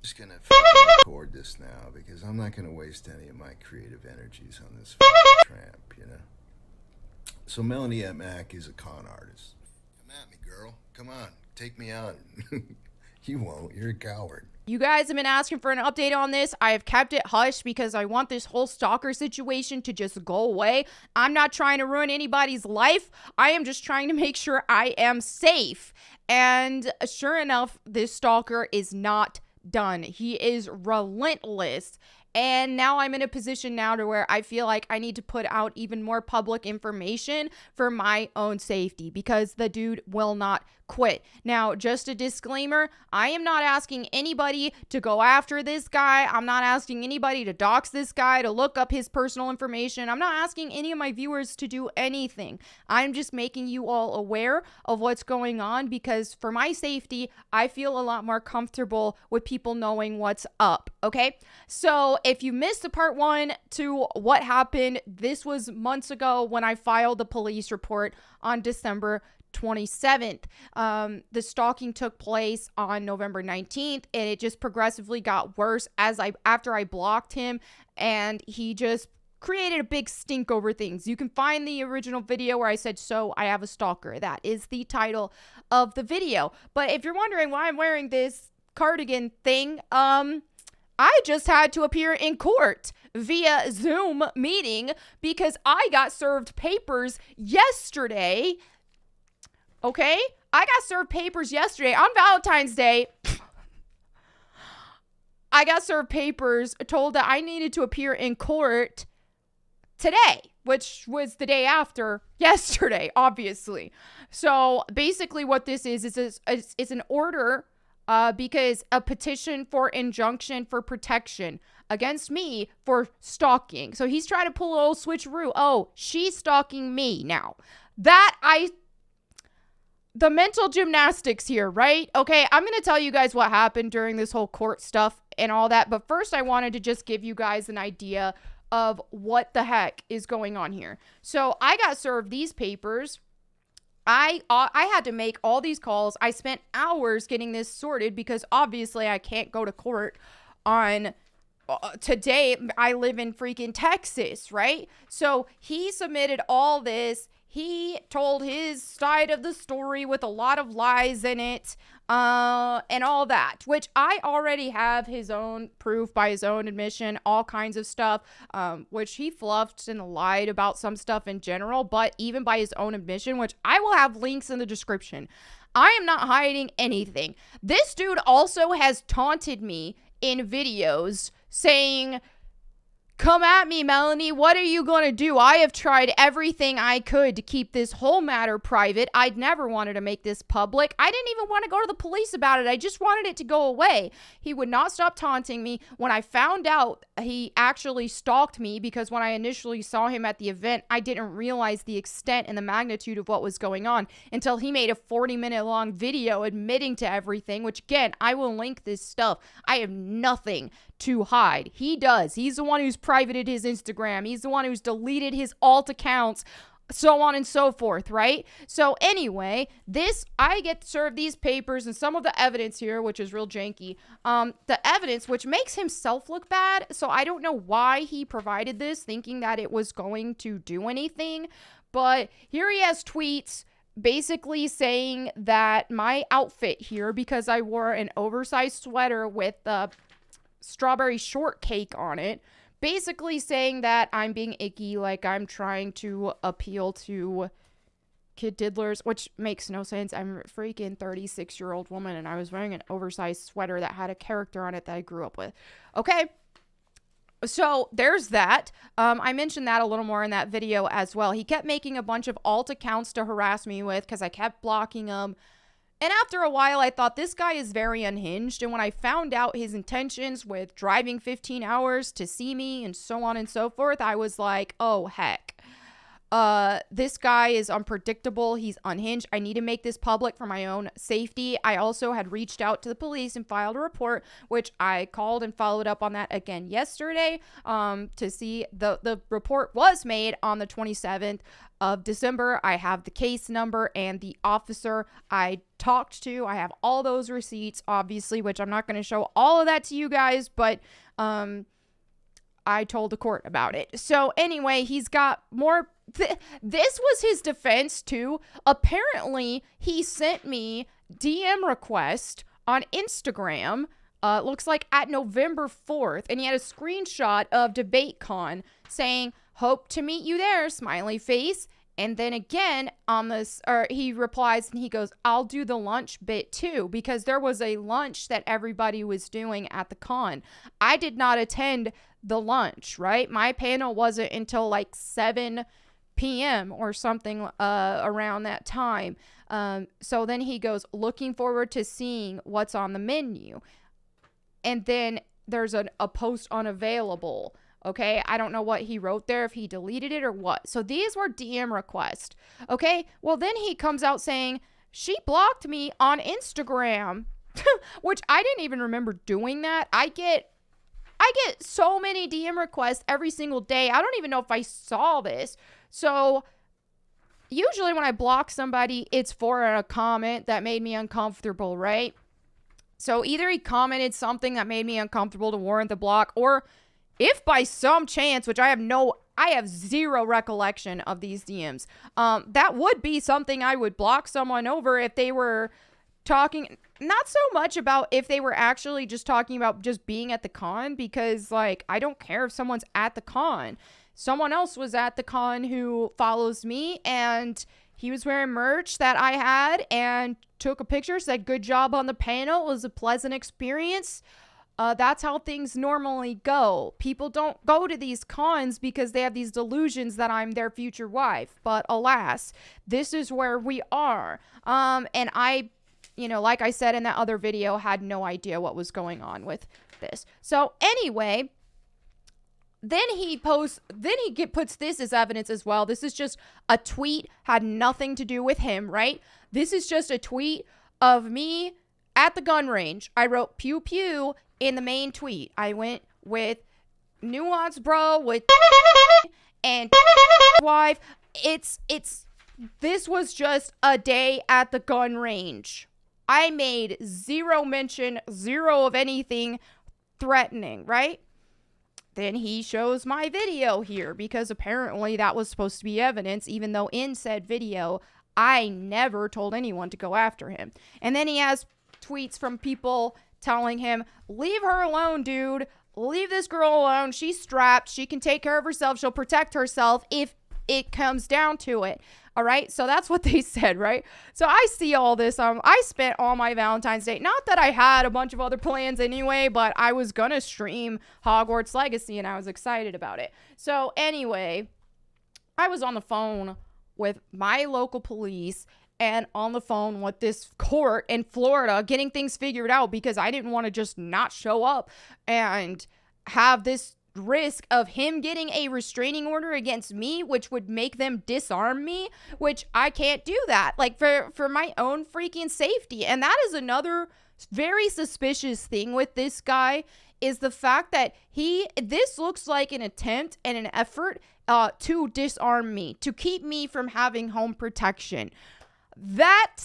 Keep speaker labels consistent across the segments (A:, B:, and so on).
A: Just gonna fucking record this now because I'm not gonna waste any of my creative energies on this fucking tramp, you know? So Melanie at Mac is a con artist. Come at me, girl. Come on. Take me on. You won't. You're a coward.
B: You guys have been asking for an update on this. I have kept it hush because I want this whole stalker situation to just go away. I'm not trying to ruin anybody's life. I am just trying to make sure I am safe. And sure enough, this stalker is not done. He is relentless. And now I'm in a position now to where I feel like I need to put out even more public information for my own safety because the dude will not quit. Now, just a disclaimer, I am not asking anybody to go after this guy. I'm not asking anybody to dox this guy, to look up his personal information. I'm not asking any of my viewers to do anything. I'm just making you all aware of what's going on because for my safety, I feel a lot more comfortable with people knowing what's up, okay? So if you missed the part 1 to what happened, this was months ago when I filed the police report on December 27th. The stalking took place on November 19th, and it just progressively got worse after I blocked him, and he just created a big stink over things. You can find the original video where I said, "So I have a stalker." That is the title of the video. But if you're wondering why I'm wearing this cardigan thing, I just had to appear in court via Zoom meeting because I got served papers yesterday. Okay? I got served papers yesterday on Valentine's Day. I got served papers told that I needed to appear in court today, which was the day after yesterday, obviously. So basically what this is it's an order because a petition for injunction for protection against me for stalking. So he's trying to pull a little switcheroo. Oh, she's stalking me now. The mental gymnastics here, right? Okay, I'm going to tell you guys what happened during this whole court stuff and all that. But first, I wanted to just give you guys an idea of what the heck is going on here. So I got served these papers. I had to make all these calls. I spent hours getting this sorted because obviously I can't go to court on today. I live in freaking Texas, right? So he submitted all this. He told his side of the story with a lot of lies in it, and all that, which I already have his own proof by his own admission, all kinds of stuff, which he fluffed and lied about some stuff in general, but even by his own admission, which I will have links in the description. I am not hiding anything. This dude also has taunted me in videos saying, "Come at me, Melanie. What are you going to do? I have tried everything I could to keep this whole matter private. I'd never wanted to make this public. I didn't even want to go to the police about it. I just wanted it to go away." He would not stop taunting me. When I found out he actually stalked me, because when I initially saw him at the event, I didn't realize the extent and the magnitude of what was going on until he made a 40-minute long video admitting to everything, which again, I will link this stuff. I have nothing to hide. He does. He's the one who's privated his Instagram. He's the one who's deleted his alt accounts, so on and so forth, right? So anyway, I get served these papers and some of the evidence here, which is real janky. The evidence, which makes himself look bad. So I don't know why he provided this, thinking that it was going to do anything. But here he has tweets basically saying that my outfit here, because I wore an oversized sweater with strawberry shortcake on it, basically saying that I'm being icky, like I'm trying to appeal to kid diddlers, which makes no sense. I'm a freaking 36-year-old woman, and I was wearing an oversized sweater that had a character on it that I grew up with. Okay, so there's that. I mentioned that a little more in that video as well. He kept making a bunch of alt accounts to harass me with because I kept blocking him. And after a while, I thought this guy is very unhinged. And when I found out his intentions with driving 15 hours to see me and so on and so forth, I was like, oh, heck. This guy is unpredictable. He's unhinged. I need to make this public for my own safety. I also had reached out to the police and filed a report, which I called and followed up on that again yesterday, to see the report was made on the 27th of December. I have the case number and the officer I talked to. I have all those receipts, obviously, which I'm not going to show all of that to you guys, but, I told the court about it. So anyway, he's got more. This was his defense too. Apparently, he sent me DM request on Instagram. Looks like at November 4th, and he had a screenshot of DebateCon saying, "Hope to meet you there," smiley face. And then again on this, or he replies and he goes, "I'll do the lunch bit too," because there was a lunch that everybody was doing at the con. I did not attend the lunch, right? My panel wasn't until like 7 p.m. or something around that time. So then he goes, "Looking forward to seeing what's on the menu." And then there's a post unavailable. Okay, I don't know what he wrote there, if he deleted it or what. So these were DM requests. Okay, well then he comes out saying, "She blocked me on Instagram," which I didn't even remember doing that. I get so many DM requests every single day. I don't even know if I saw this. So usually when I block somebody, it's for a comment that made me uncomfortable, right? So either he commented something that made me uncomfortable to warrant the block, or if by some chance, which I have zero recollection of these DMs, that would be something I would block someone over if they were talking, not so much about if they were actually just talking about just being at the con, because like, I don't care if someone's at the con. Someone else was at the con who follows me, and he was wearing merch that I had and took a picture, said good job on the panel. It was a pleasant experience. That's how things normally go. People don't go to these cons because they have these delusions that I'm their future wife. But alas, this is where we are. And I, like I said in that other video, had no idea what was going on with this. So anyway, then he puts this as evidence as well. This is just a tweet, had nothing to do with him, right? This is just a tweet of me at the gun range. I wrote pew pew in the main tweet. I went with nuance bro with and wife. This was just a day at the gun range. I made zero mention, zero of anything threatening, right? Then he shows my video here because apparently that was supposed to be evidence, even though in said video, I never told anyone to go after him. And then he has tweets from people telling him, "Leave her alone, dude. Leave this girl alone. She's strapped. She can take care of herself. She'll protect herself if it comes down to it." All right. So that's what they said, right? So I see all this. I spent all my Valentine's Day. Not that I had a bunch of other plans anyway, but I was going to stream Hogwarts Legacy and I was excited about it. So anyway, I was on the phone with my local police and on the phone with this court in Florida getting things figured out because I didn't want to just not show up and have this risk of him getting a restraining order against me, which would make them disarm me, which I can't do that, like for my own freaking safety. And that is another very suspicious thing with this guy, is the fact that this looks like an attempt and an effort to disarm me, to keep me from having home protection. That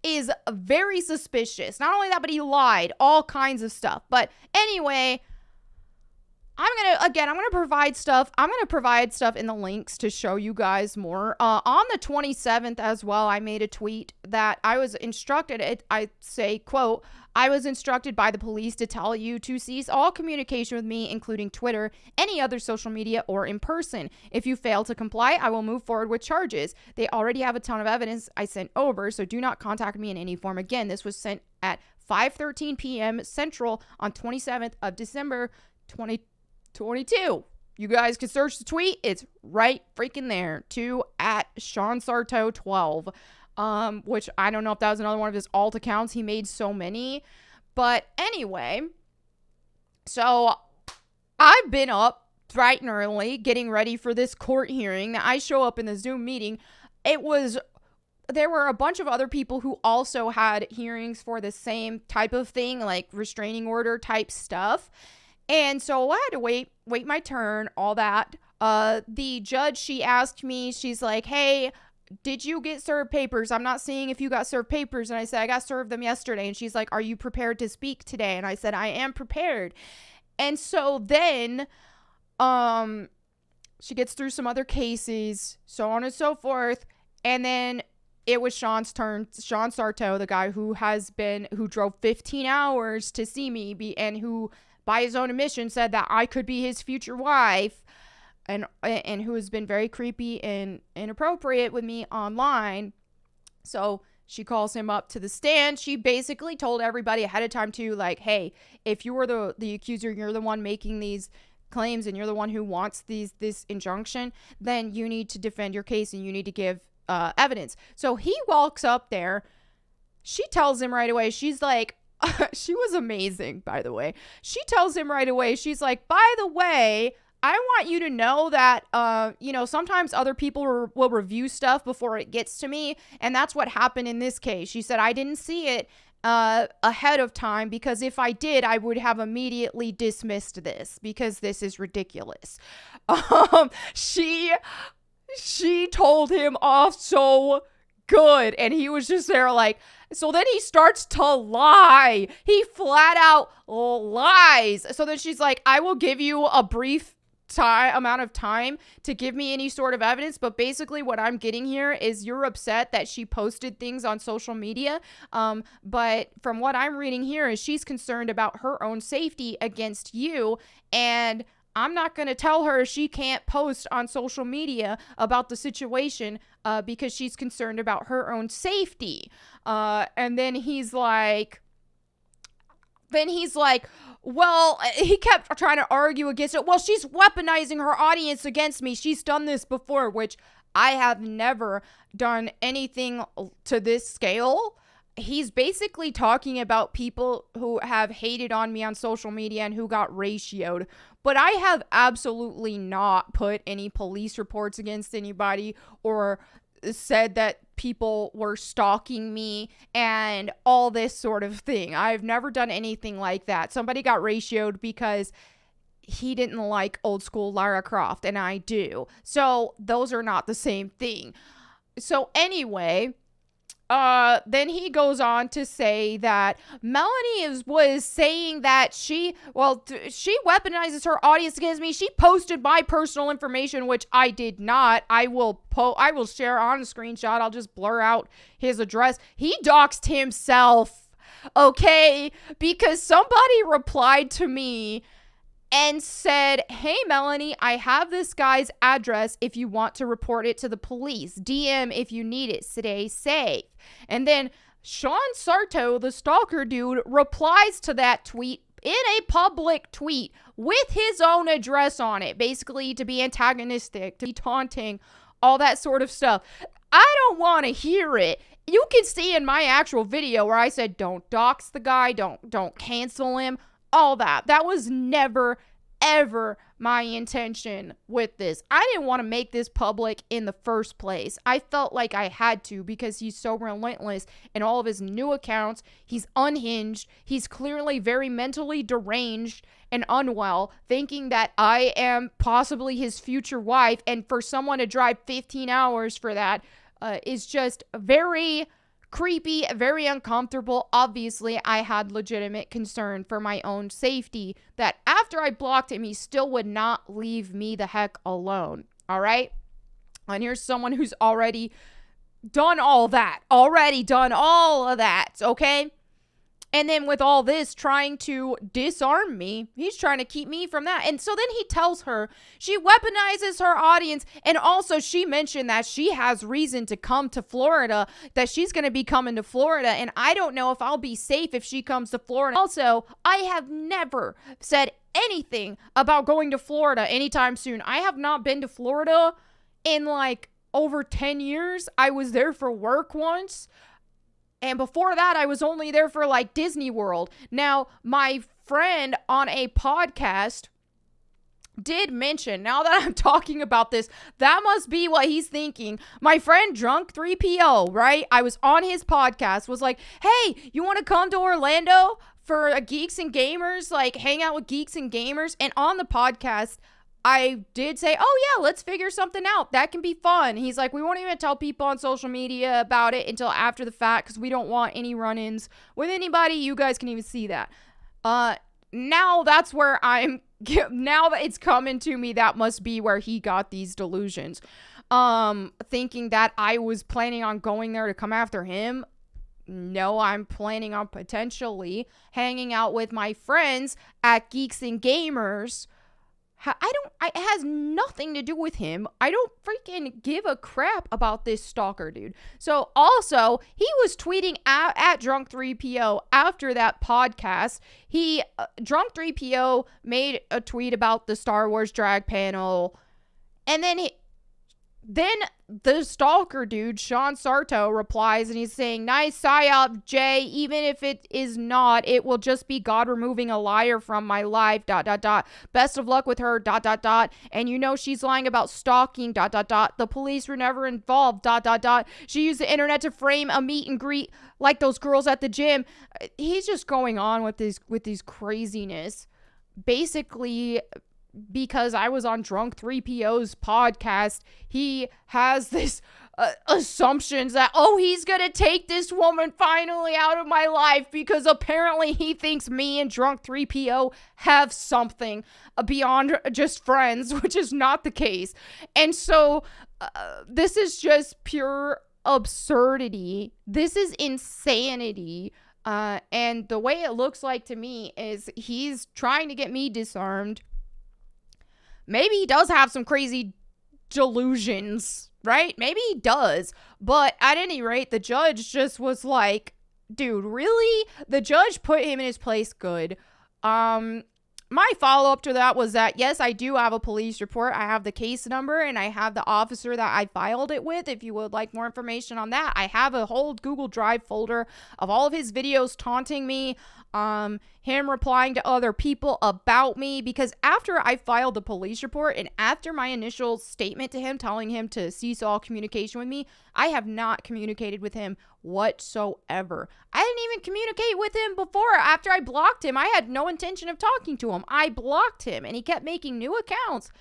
B: is very suspicious. Not only that, but he lied, all kinds of stuff. But anyway, I'm gonna provide stuff. I'm gonna provide stuff in the links to show you guys more. On the 27th as well, I made a tweet that I was instructed. I say, quote, "I was instructed by the police to tell you to cease all communication with me, including Twitter, any other social media, or in person. If you fail to comply, I will move forward with charges. They already have a ton of evidence I sent over, so do not contact me in any form again." This was sent at 5:13 p.m. Central on 27th of December, 2022. You guys can search the tweet. It's right freaking there. To @SeanSarto12. Which I don't know if that was another one of his alt accounts. He made so many. But anyway, so I've been up bright and early, getting ready for this court hearing. I show up in the Zoom meeting. There were a bunch of other people who also had hearings for the same type of thing, like restraining order type stuff. And so I had to wait my turn, all that. The judge, she asked me, she's like, hey, did you get served papers? I'm not seeing if you got served papers. And I said, I got served them yesterday. And she's like, are you prepared to speak today? And I said, I am prepared. And so then, she gets through some other cases, so on and so forth. And then it was Sean's turn. Sean Sarto, the guy who drove 15 hours to see me, and who, by his own admission, said that I could be his future wife, and who has been very creepy and inappropriate with me online. So she calls him up to the stand. She basically told everybody ahead of time too, like, hey, if you were the accuser, you're the one making these claims, and you're the one who wants this injunction, then you need to defend your case and you need to give evidence. So he walks up there. She tells him right away, she's like, she was amazing, by the way. She tells him right away, she's like, by the way, I want you to know that, sometimes other people will review stuff before it gets to me. And that's what happened in this case. She said, I didn't see it ahead of time, because if I did, I would have immediately dismissed this, because this is ridiculous. She told him off so good, and he was just there like, so then he starts to lie. He flat out lies. So then she's like, I will give you a brief amount of time to give me any sort of evidence, but basically what I'm getting here is you're upset that she posted things on social media, but from what I'm reading here is she's concerned about her own safety against you, and I'm not going to tell her she can't post on social media about the situation because she's concerned about her own safety. And then he's like, well, he kept trying to argue against it. Well, she's weaponizing her audience against me. She's done this before, which I have never done anything to this scale. He's basically talking about people who have hated on me on social media and who got ratioed. But I have absolutely not put any police reports against anybody or said that people were stalking me and all this sort of thing. I've never done anything like that. Somebody got ratioed because he didn't like old school Lara Croft, and I do. So those are not the same thing. So anyway, then he goes on to say that Melanie was saying that she weaponizes her audience against me. She posted my personal information, which I did not. I will share on a screenshot. I'll just blur out his address. He doxed himself, okay? Because somebody replied to me and said, hey, Melanie, I have this guy's address if you want to report it to the police. DM if you need it. Stay safe. And then Sean Sarto, the stalker dude, replies to that tweet in a public tweet with his own address on it, basically to be antagonistic, to be taunting, all that sort of stuff. I don't want to hear it. You can see in my actual video where I said, don't dox the guy, don't cancel him. All that. That was never, ever my intention with this. I didn't want to make this public in the first place. I felt like I had to because he's so relentless in all of his new accounts. He's unhinged. He's clearly very mentally deranged and unwell, thinking that I am possibly his future wife. And for someone to drive 15 hours for that is just very creepy, very uncomfortable. Obviously, I had legitimate concern for my own safety that after I blocked him, he still would not leave me the heck alone. All right? And here's someone who's already done all that. Okay? And then with all this trying to disarm me, he's trying to keep me from that. And so then he tells her she weaponizes her audience. And also she mentioned that she has reason to come to Florida, that she's going to be coming to Florida. And I don't know if I'll be safe if she comes to Florida. Also, I have never said anything about going to Florida anytime soon. I have not been to Florida in like over 10 years. I was there for work once. And before that, I was only there for like Disney World. Now, my friend on a podcast did mention, now that I'm talking about this, that must be what he's thinking. My friend Drunk 3PO, right? I was on his podcast, was like, hey, you want to come to Orlando for a Geeks and Gamers, like hang out with Geeks and Gamers? And on the podcast, I did say, oh yeah, let's figure something out. That can be fun. He's like, we won't even tell people on social media about it until after the fact because we don't want any run-ins with anybody. You guys can even see that. Now that's where now that it's coming to me, that must be where he got these delusions. Thinking that I was planning on going there to come after him. No, I'm planning on potentially hanging out with my friends at Geeks and Gamers. It has nothing to do with him. I don't freaking give a crap about this stalker dude. So also, he was tweeting at Drunk 3PO after that podcast. Drunk 3PO made a tweet about the Star Wars drag panel. And then the stalker dude, Sean Sarto, replies and he's saying, nice psyop, Jay. Even if it is not, it will just be God removing a liar from my life, ... Best of luck with her, ... And you know she's lying about stalking, ... The police were never involved, ... She used the internet to frame a meet and greet like those girls at the gym. He's just going on with these craziness. Basically, because I was on Drunk 3PO's podcast, he has this assumptions that, oh, he's gonna take this woman finally out of my life because apparently he thinks me and Drunk 3PO have something beyond just friends, which is not the case. And so this is just pure absurdity. This is insanity. And the way it looks like to me is he's trying to get me disarmed. Maybe he does have some crazy delusions, right? Maybe he does. But at any rate, the judge just was like, dude, really? The judge put him in his place good. My follow-up to that was that, yes, I do have a police report. I have the case number and I have the officer that I filed it with. If you would like more information on that, I have a whole Google Drive folder of all of his videos taunting me, him replying to other people about me, because after I filed the police report and after my initial statement to him telling him to cease all communication with me, I have not communicated with him whatsoever. I didn't even communicate with him before. After I blocked him, I had no intention of talking to him. I blocked him and he kept making new accounts.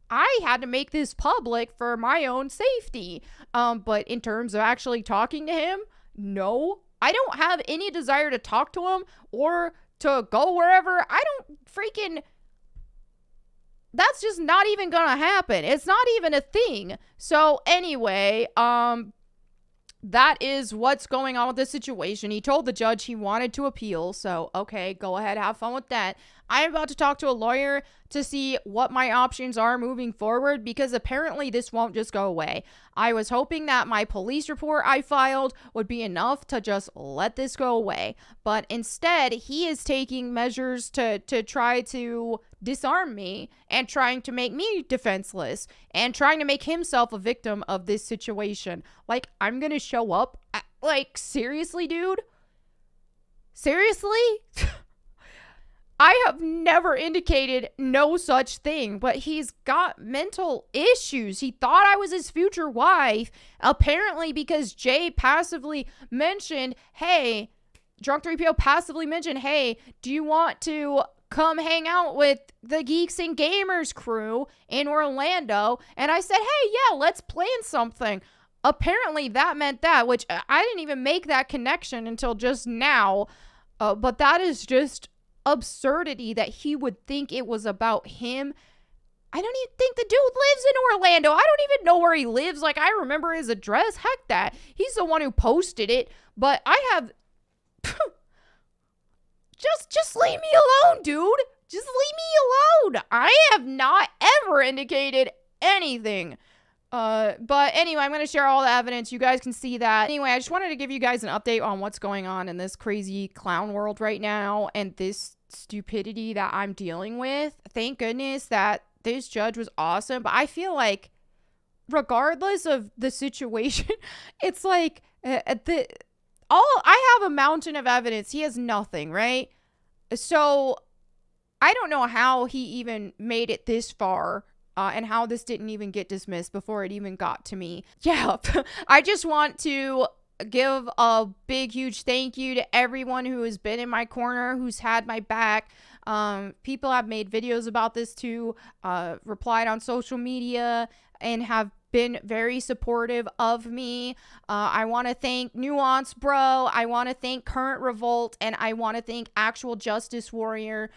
B: I had to make this public for my own safety. But in terms of actually talking to him, no. I don't have any desire to talk to him or to go wherever. That's just not even gonna happen. It's not even a thing. So anyway, that is what's going on with this situation. He told the judge he wanted to appeal. So, okay, go ahead, have fun with that. I'm about to talk to a lawyer to see what my options are moving forward, because apparently this won't just go away. I was hoping that my police report I filed would be enough to just let this go away. But instead, he is taking measures to try to disarm me and trying to make me defenseless and trying to make himself a victim of this situation. Like, I'm gonna show up? Like, seriously, dude? Seriously? I have never indicated no such thing, but he's got mental issues. He thought I was his future wife, apparently because Jay passively mentioned, hey, Drunk 3PO passively mentioned, hey, do you want to come hang out with the Geeks and Gamers crew in Orlando? And I said, hey, yeah, let's plan something. Apparently that meant that, which I didn't even make that connection until just now. But that is just absurdity that he would think it was about him. I don't even think the dude lives in Orlando. I don't even know where he lives. Like, I remember his address. Heck that. He's the one who posted it. But I have... Just leave me alone, dude. Just leave me alone. I have not ever indicated anything. But anyway, I'm going to share all the evidence. You guys can see that. Anyway, I just wanted to give you guys an update on what's going on in this crazy clown world right now and this stupidity that I'm dealing with. Thank goodness that this judge was awesome. But I feel like regardless of the situation, it's like I have a mountain of evidence. He has nothing, right? So I don't know how he even made it this far. And how this didn't even get dismissed before it even got to me. Yeah, I just want to give a big, huge thank you to everyone who has been in my corner, who's had my back. People have made videos about this too, replied on social media, and have been very supportive of me. I want to thank Nuance Bro. I want to thank Current Revolt, and I want to thank Actual Justice Warrior.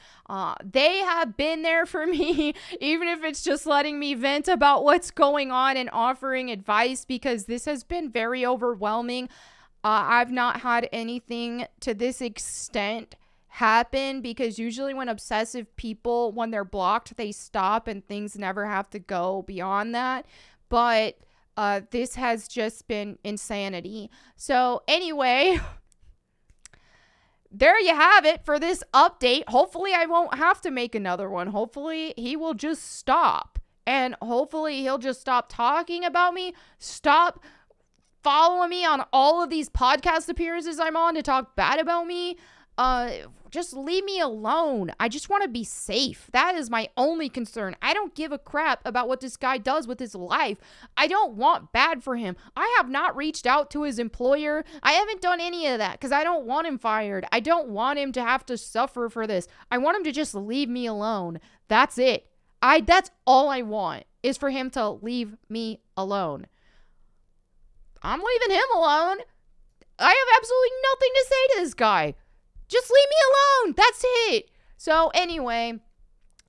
B: They have been there for me, even if it's just letting me vent about what's going on and offering advice, because this has been very overwhelming. I've not had anything to this extent happen, because usually when obsessive people, when they're blocked, they stop and things never have to go beyond that. But this has just been insanity. So anyway, there you have it for this update. Hopefully I won't have to make another one. Hopefully he will just stop. And hopefully he'll just stop talking about me. Stop following me on all of these podcast appearances I'm on to talk bad about me. Just leave me alone. I just want to be safe. That is my only concern. I don't give a crap about what this guy does with his life. I don't want bad for him. I have not reached out to his employer. I haven't done any of that because I don't want him fired. I don't want him to have to suffer for this. I want him to just leave me alone. That's it. That's all I want, is for him to leave me alone. I'm leaving him alone. I have absolutely nothing to say to this guy. Just leave me alone. That's it. So anyway,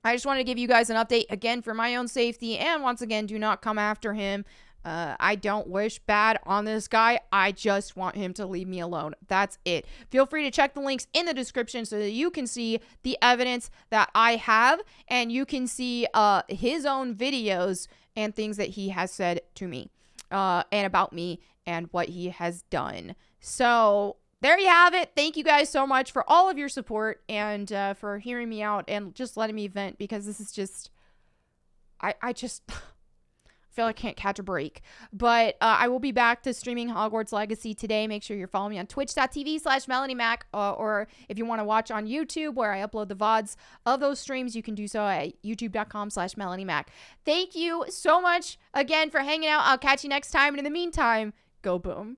B: I just wanted to give you guys an update again for my own safety. And once again, do not come after him. I don't wish bad on this guy. I just want him to leave me alone. That's it. Feel free to check the links in the description so that you can see the evidence that I have. And you can see his own videos and things that he has said to me and about me and what he has done. So there you have it. Thank you guys so much for all of your support and for hearing me out and just letting me vent, because this is just, I just feel like I can't catch a break. But I will be back to streaming Hogwarts Legacy today. Make sure you're following me on twitch.tv/MelanieMac, or if you want to watch on YouTube where I upload the VODs of those streams, you can do so at youtube.com/MelanieMac. Thank you so much again for hanging out. I'll catch you next time. And in the meantime, go boom.